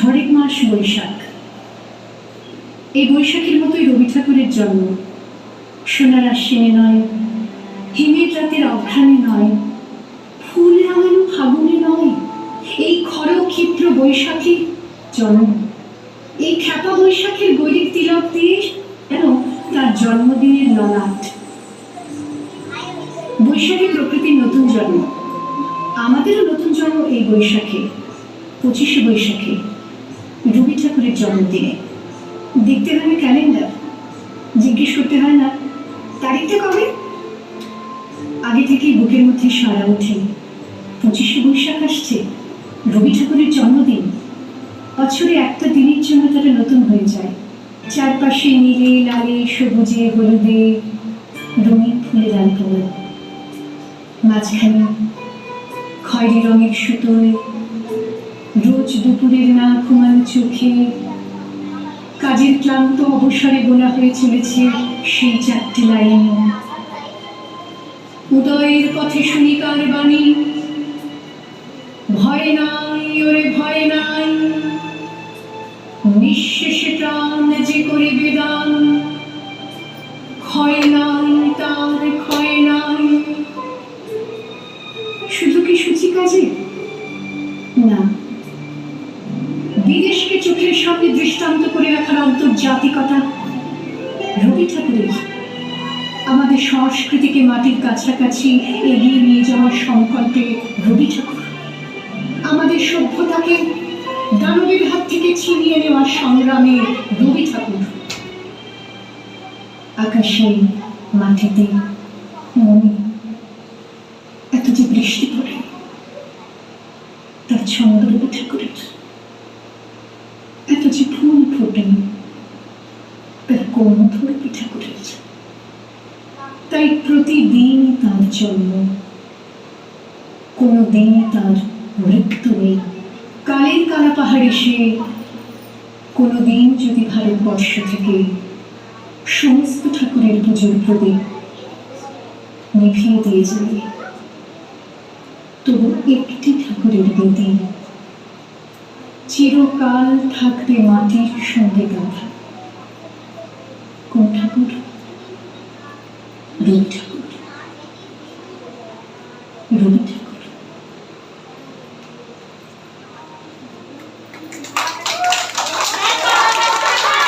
ঝড়ের মাস বৈশাখ। এই বৈশাখের মতোই রবি ঠাকুরের জন্ম। সোনার আশ্বিনে নয়, হিমের রাতের অঘ্রাণে নয়, ফুল রাঙানো ফাগুনে নয়, এই খর ক্ষিপ্র বৈশাখী জন্ম। এই খ্যাপা বৈশাখের গৈরিক তিলক দিয়ে যেন তার জন্মদিনের ললাট। বৈশাখী প্রকৃতির নতুন জন্ম, আমাদেরও নতুন জন্ম এই বৈশাখে, 25শে বৈশাখে, রবি ঠাকুরের জন্মদিনে। দেখতে হয় না ক্যালেন্ডার, জিজ্ঞেস করতে হয় না তারিখটা কবে। আগে থেকেই বুকের মধ্যে সাড়া ওঠে, 25শে বৈশাখ আসছে, রবি ঠাকুরের জন্মদিন। বছরে একটা দিনের জন্য তারা নতুন হয়ে যায়। চারপাশে নীলে লালে সবুজে হলুদে রঙিন ফুলের আলপনা, মাঝখানে খয়েরি রঙের সুতোয় রোজ দুপুরের না ঘুমানো চোখে কাজের ক্লান্ত অবসরে বলা হয়ে চলেছে সেই 4টে লাইন। উদয়ের পথে শুনি কার বাণী, ভয় নাই ওরে ভয় নাই, নিঃশেষে প্রাণ যে করে বেদান, ক্ষয় নাই তার ক্ষয় নাই। শুধু কি সূচি কাজে? না, বিদেশকে চোখের সামনে দৃষ্টান্ত করে রাখার আন্তর্জাতিকতা রবি ঠাকুরের। আমাদের সংস্কৃতিকে মাটির কাছাকাছি এগিয়ে নিয়ে যাওয়ার সংকল্পে রবি ঠাকুর। আমাদের সভ্যতাকে দানবের হাত থেকে ছিনিয়ে নেওয়ার সংগ্রামে রবি ঠাকুর। আকাশে মাটিতে মনে এত যে বৃষ্টি পড়ে, তার ছন্দ রবি ঠাকুরের। এত যে ফুল ফোটে, তার গন্ধ রবি ঠাকুরের। তাই প্রতিদিন তার জন্ম, কোনোদিন তার মৃত্যু নেই। কালের কালা পাহাড়ে সে কোনোদিন যদি ভারতবর্ষ থেকে সমস্ত ঠাকুরের পুজোর প্রদীপ নিভিয়ে দিয়ে যায়, তবু একটি ঠাকুরের বেদি চিরকাল থাকবে মাটির সঙ্গে তার। কোন ঠাকুর? রবি ঠাকুর।